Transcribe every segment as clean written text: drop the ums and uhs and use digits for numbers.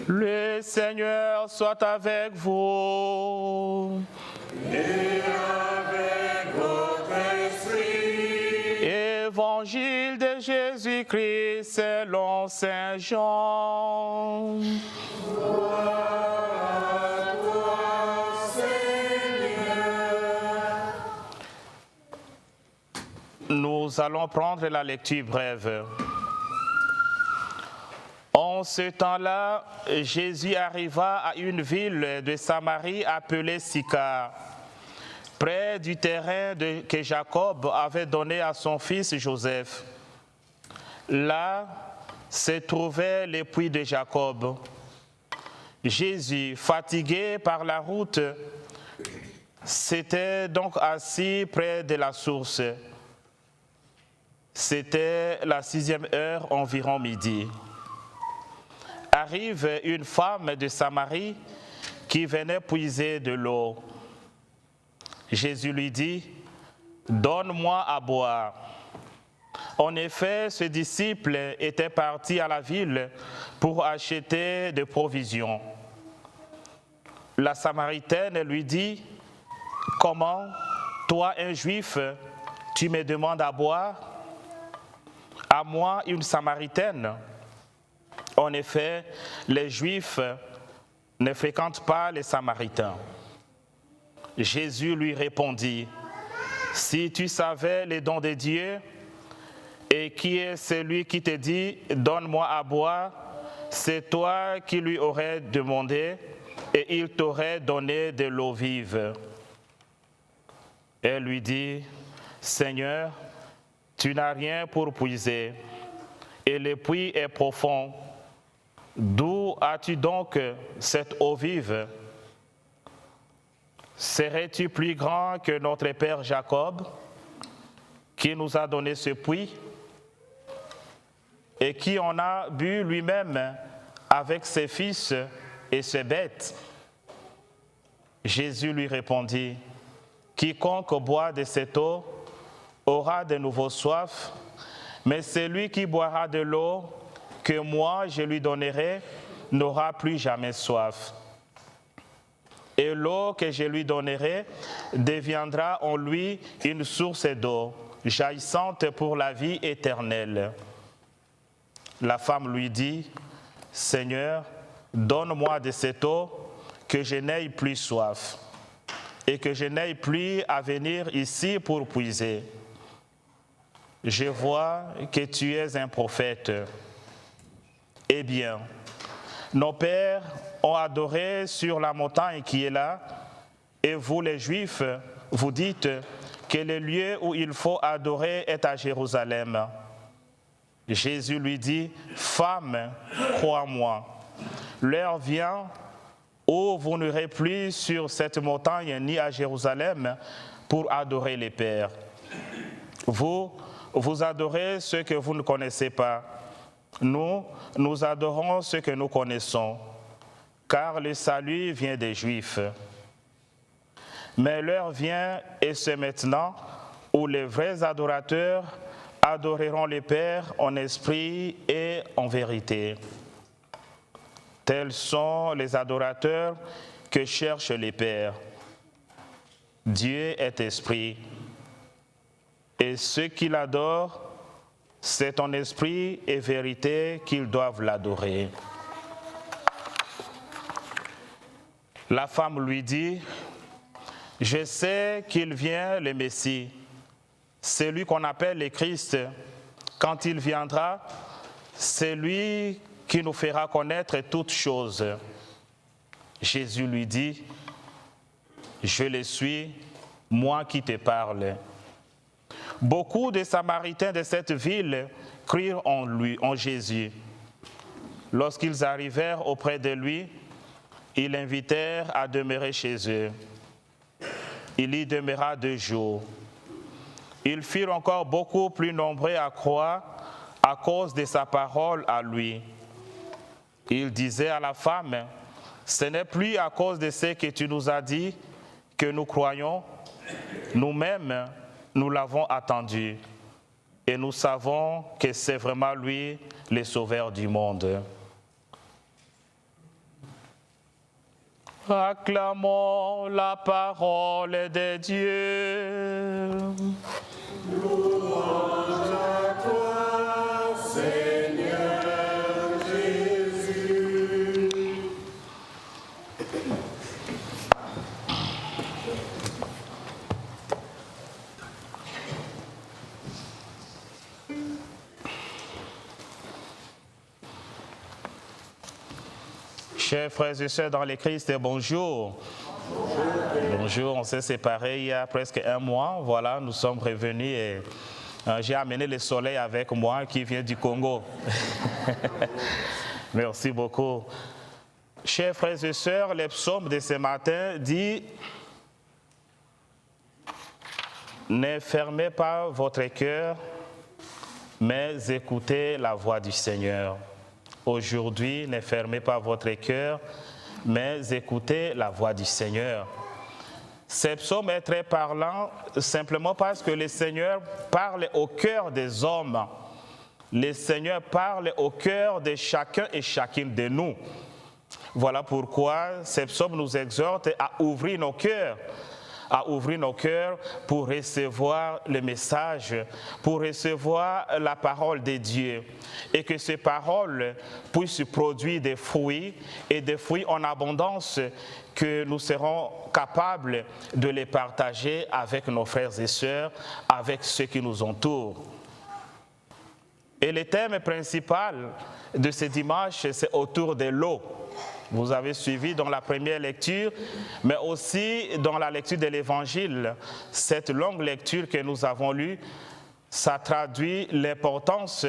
Le Seigneur soit avec vous. Et avec votre esprit. Évangile de Jésus-Christ selon Saint Jean. Gloire à toi, Seigneur. Nous allons prendre la lecture brève. En ce temps-là, Jésus arriva à une ville de Samarie appelée Sychar, près du terrain que Jacob avait donné à son fils Joseph. Là se trouvait le puits de Jacob. Jésus, fatigué par la route, s'était donc assis près de la source. C'était la 6e heure, environ midi. Arrive une femme de Samarie qui venait puiser de l'eau. Jésus lui dit, « Donne-moi à boire. » En effet, ce disciple était parti à la ville pour acheter des provisions. La Samaritaine lui dit, « Comment, toi un Juif, tu me demandes à boire? À moi, une Samaritaine. » En effet, les Juifs ne fréquentent pas les Samaritains. Jésus lui répondit, « Si tu savais les dons de Dieu, et qui est celui qui te dit, donne-moi à boire, c'est toi qui lui aurais demandé, et il t'aurait donné de l'eau vive. » Elle lui dit, « Seigneur, tu n'as rien pour puiser, et le puits est profond. D'où as-tu donc cette eau vive? Serais-tu plus grand que notre père Jacob, qui nous a donné ce puits, et qui en a bu lui-même avec ses fils et ses bêtes? » Jésus lui répondit, « Quiconque boit de cette eau aura de nouveau soif, mais celui qui boira de l'eau que moi je lui donnerai n'aura plus jamais soif. Et l'eau que je lui donnerai deviendra en lui une source d'eau, jaillissante pour la vie éternelle. » La femme lui dit, « Seigneur, donne-moi de cette eau, que je n'aie plus soif, et que je n'aie plus à venir ici pour puiser. Je vois que tu es un prophète. Eh bien, nos pères ont adoré sur la montagne qui est là, et vous les Juifs, vous dites que le lieu où il faut adorer est à Jérusalem. » Jésus lui dit, « Femme, crois-moi, l'heure vient où vous n'irez plus sur cette montagne ni à Jérusalem pour adorer les pères. Vous adorez ce que vous ne connaissez pas. Nous adorons ce que nous connaissons, car le salut vient des Juifs. Mais l'heure vient, et c'est maintenant, où les vrais adorateurs adoreront le Père en esprit et en vérité. Tels sont les adorateurs que cherchent les pères. Dieu est esprit, et ceux qui l'adorent, c'est en esprit et vérité qu'ils doivent l'adorer. » La femme lui dit, « Je sais qu'il vient le Messie, celui qu'on appelle le Christ. Quand il viendra, c'est lui qui nous fera connaître toutes choses. » Jésus lui dit, « Je le suis, moi qui te parle. » Beaucoup de Samaritains de cette ville crurent en Jésus. Lorsqu'ils arrivèrent auprès de lui, ils l'invitèrent à demeurer chez eux. Il y demeura 2 jours. Ils furent encore beaucoup plus nombreux à croire à cause de sa parole à lui. Il disait à la femme, « Ce n'est plus à cause de ce que tu nous as dit que nous croyons. Nous-mêmes, nous l'avons attendu, et nous savons que c'est vraiment lui, le Sauveur du monde. » Acclamons la parole de Dieu. Louange à toi, Seigneur Jésus. Chers frères et sœurs dans le Christ, bonjour. Bonjour, on s'est séparés il y a presque un mois. Voilà, nous sommes revenus et j'ai amené le soleil avec moi qui vient du Congo. Merci beaucoup. Chers frères et sœurs, le psaume de ce matin dit « Ne fermez pas votre cœur, mais écoutez la voix du Seigneur. » Aujourd'hui, ne fermez pas votre cœur, mais écoutez la voix du Seigneur. Ce psaume est très parlant simplement parce que le Seigneur parle au cœur des hommes. Le Seigneur parle au cœur de chacun et chacune de nous. Voilà pourquoi ce psaume nous exhorte à ouvrir nos cœurs pour recevoir le message, pour recevoir la parole de Dieu. Et que ces paroles puissent produire des fruits, et des fruits en abondance, que nous serons capables de les partager avec nos frères et sœurs, avec ceux qui nous entourent. Et le thème principal de ce dimanche, c'est autour de l'eau. Vous avez suivi dans la première lecture, mais aussi dans la lecture de l'Évangile. Cette longue lecture que nous avons lue, ça traduit l'importance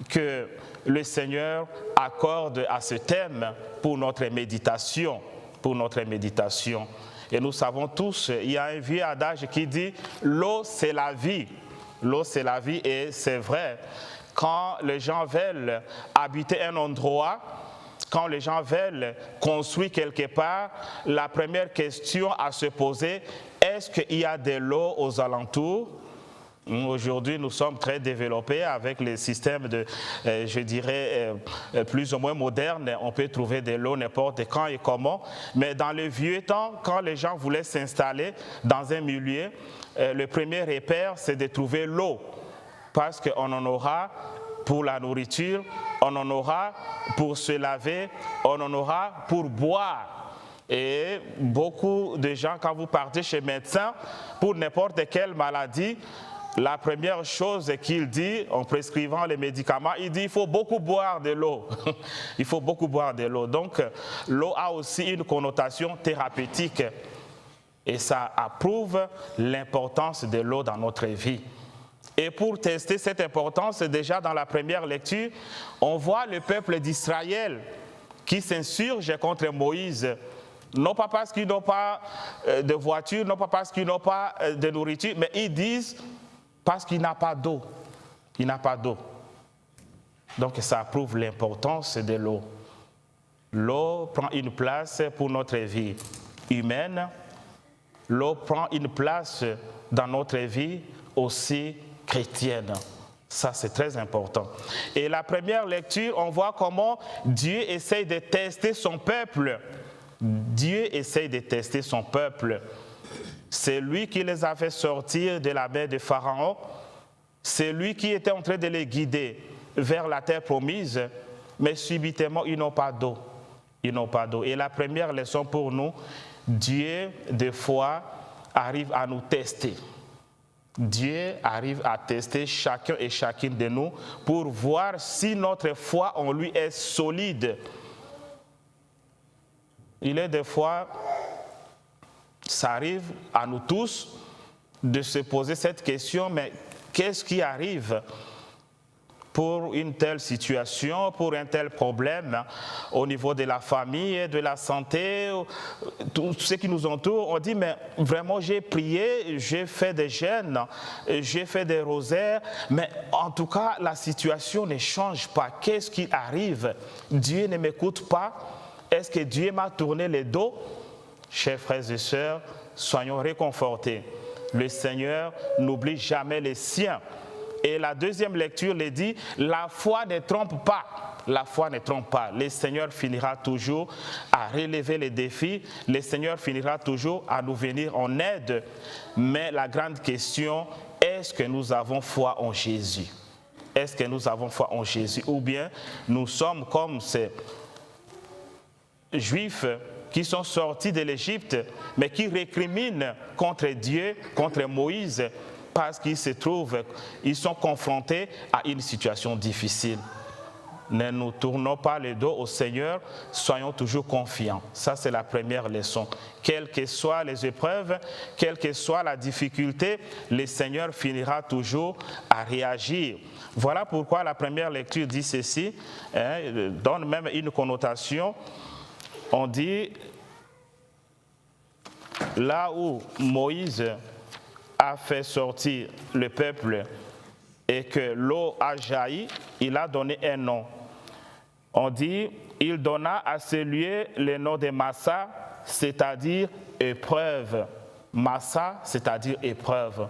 que le Seigneur accorde à ce thème pour notre méditation. Et nous savons tous, il y a un vieux adage qui dit « l'eau c'est la vie ». L'eau c'est la vie et c'est vrai. Quand les gens veulent habiter un endroit, quand les gens veulent construire quelque part, la première question à se poser, est-ce qu'il y a de l'eau aux alentours? Aujourd'hui, nous sommes très développés avec les systèmes plus ou moins modernes. On peut trouver de l'eau n'importe quand et comment. Mais dans le vieux temps, quand les gens voulaient s'installer dans un milieu, le premier repère, c'est de trouver l'eau. Parce qu'on en aura pour la nourriture, on en aura pour se laver, on en aura pour boire. Et beaucoup de gens, quand vous partez chez le médecin, pour n'importe quelle maladie, la première chose qu'il dit, en prescrivant les médicaments, il dit qu'il faut beaucoup boire de l'eau. Il faut beaucoup boire de l'eau. Donc, l'eau a aussi une connotation thérapeutique. Et ça approuve l'importance de l'eau dans notre vie. Et pour tester cette importance, déjà dans la première lecture, on voit le peuple d'Israël qui s'insurge contre Moïse. Non pas parce qu'ils n'ont pas de voiture, non pas parce qu'ils n'ont pas de nourriture, mais ils disent parce qu'il n'a pas d'eau. Il n'a pas d'eau. Donc ça prouve l'importance de l'eau. L'eau prend une place pour notre vie humaine. L'eau prend une place dans notre vie aussi chrétienne. Ça, c'est très important. Et la première lecture, on voit comment Dieu essaye de tester son peuple. Dieu essaye de tester son peuple. C'est lui qui les a fait sortir de la main de Pharaon. C'est lui qui était en train de les guider vers la terre promise. Mais subitement, ils n'ont pas d'eau. Ils n'ont pas d'eau. Et la première leçon pour nous, Dieu, des fois, arrive à nous tester. Dieu arrive à tester chacun et chacune de nous pour voir si notre foi en lui est solide. Il est des fois, ça arrive à nous tous de se poser cette question, mais qu'est-ce qui arrive pour une telle situation, pour un tel problème au niveau de la famille, de la santé, tout ce qui nous entoure? On dit, mais vraiment j'ai prié, j'ai fait des jeûnes, j'ai fait des rosaires, mais en tout cas la situation ne change pas. Qu'est-ce qui arrive? Dieu ne m'écoute pas? Est-ce que Dieu m'a tourné le dos? Chers frères et sœurs, soyons réconfortés. Le Seigneur n'oublie jamais les siens. Et la deuxième lecture le dit, la foi ne trompe pas. la foi ne trompe pas. Le Seigneur finira toujours à relever les défis. Le Seigneur finira toujours à nous venir en aide. Mais la grande question, est-ce que nous avons foi en Jésus? Est-ce que nous avons foi en Jésus? Ou bien nous sommes comme ces Juifs qui sont sortis de l'Égypte, mais qui récriminent contre Dieu, contre Moïse, parce qu'ils se trouvent, ils sont confrontés à une situation difficile. Ne nous tournons pas le dos au Seigneur, soyons toujours confiants. Ça, c'est la première leçon. Quelles que soient les épreuves, quelle que soit la difficulté, le Seigneur finira toujours à réagir. Voilà pourquoi la première lecture dit ceci, donne même une connotation. On dit, là où Moïse a fait sortir le peuple et que l'eau a jailli, il a donné un nom. On dit, il donna à ce lieu le nom de Massa, c'est-à-dire épreuve. Massa, c'est-à-dire épreuve.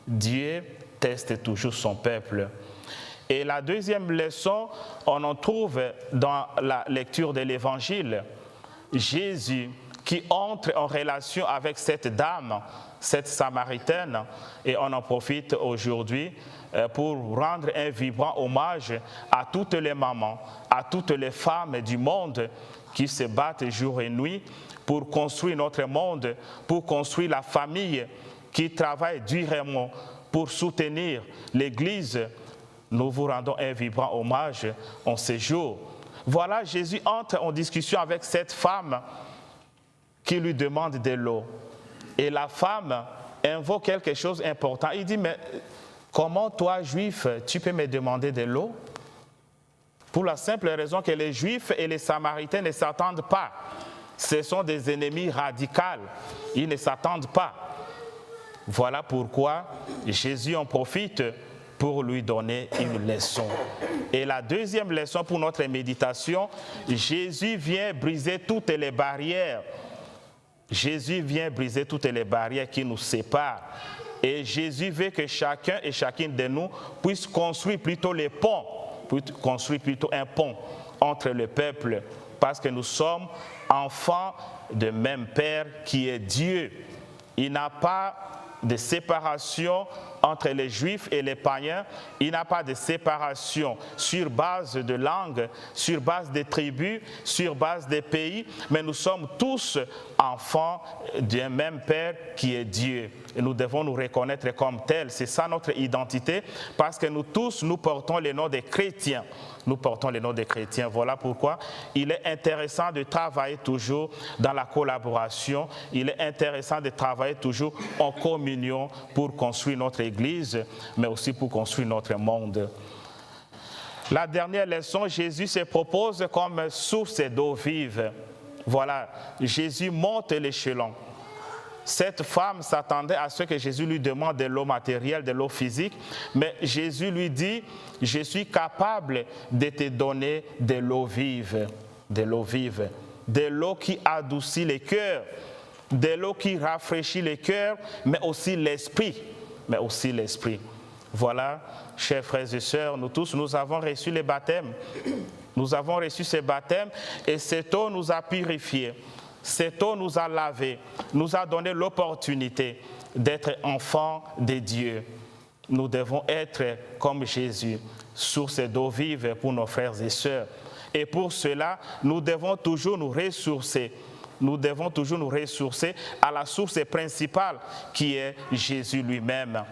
Dieu teste toujours son peuple. Et la deuxième leçon, on en trouve dans la lecture de l'Évangile. Jésus qui entre en relation avec cette dame, cette Samaritaine, et on en profite aujourd'hui pour rendre un vibrant hommage à toutes les mamans, à toutes les femmes du monde qui se battent jour et nuit pour construire notre monde, pour construire la famille, qui travaille durement pour soutenir l'Église. Nous vous rendons un vibrant hommage en ce jour. Voilà, Jésus entre en discussion avec cette femme qui lui demande de l'eau. Et la femme invoque quelque chose d'important. Il dit, mais comment toi, Juif, tu peux me demander de l'eau? Pour la simple raison que les Juifs et les Samaritains ne s'attendent pas. Ce sont des ennemis radicaux. Ils ne s'attendent pas. Voilà pourquoi Jésus en profite pour lui donner une leçon. Et la deuxième leçon pour notre méditation, Jésus vient briser toutes les barrières. Jésus vient briser toutes les barrières qui nous séparent. Et Jésus veut que chacun et chacune de nous puisse construire plutôt les ponts, construire plutôt un pont entre le peuple, parce que nous sommes enfants de même Père qui est Dieu. Il n'a pas de séparation entre les Juifs et les païens. Il n'y a pas de séparation sur base de langue, sur base des tribus, sur base des pays, mais nous sommes tous enfants d'un même Père qui est Dieu. Et nous devons nous reconnaître comme tels. C'est ça notre identité, parce que nous tous, nous portons le nom des chrétiens. Nous portons le nom des chrétiens. Voilà pourquoi il est intéressant de travailler toujours dans la collaboration. Il est intéressant de travailler toujours en communion pour construire notre Église, mais aussi pour construire notre monde. La dernière leçon, Jésus se propose comme source d'eau vive. Voilà, Jésus monte l'échelon. Cette femme s'attendait à ce que Jésus lui demande de l'eau matérielle, de l'eau physique, mais Jésus lui dit, je suis capable de te donner de l'eau vive, de l'eau vive, de l'eau qui adoucit les cœurs, de l'eau qui rafraîchit les cœurs, mais aussi l'esprit, Voilà, chers frères et sœurs, nous tous, nous avons reçu les baptêmes. Nous avons reçu ces baptêmes et cette eau nous a purifiés. Cette eau nous a lavés, nous a donné l'opportunité d'être enfants de Dieu. Nous devons être comme Jésus, source d'eau vive pour nos frères et sœurs. Et pour cela, nous devons toujours nous ressourcer. Nous devons toujours nous ressourcer à la source principale qui est Jésus lui-même.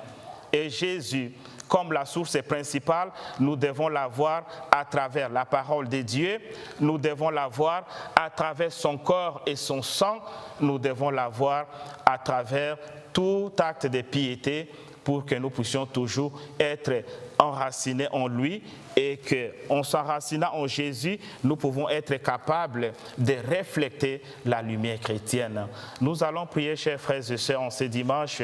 Et Jésus, comme la source principale, nous devons la voir à travers la parole de Dieu, nous devons la voir à travers son corps et son sang, nous devons la voir à travers tout acte de piété pour que nous puissions toujours être enracinés en lui et qu'en s'enracinant en Jésus, nous pouvons être capables de refléter la lumière chrétienne. Nous allons prier, chers frères et sœurs, en ce dimanche,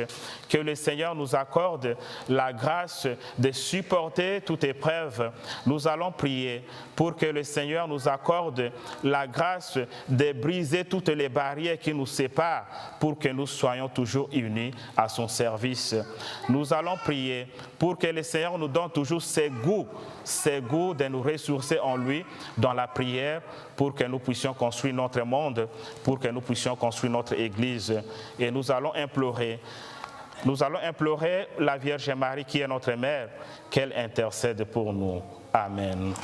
que le Seigneur nous accorde la grâce de supporter toute épreuve. Nous allons prier pour que le Seigneur nous accorde la grâce de briser toutes les barrières qui nous séparent pour que nous soyons toujours unis à son service. Nous allons prier pour que le Seigneur nous donne donne toujours ses goûts de nous ressourcer en lui dans la prière pour que nous puissions construire notre monde, pour que nous puissions construire notre Église. Et nous allons implorer la Vierge Marie qui est notre mère, qu'elle intercède pour nous. Amen.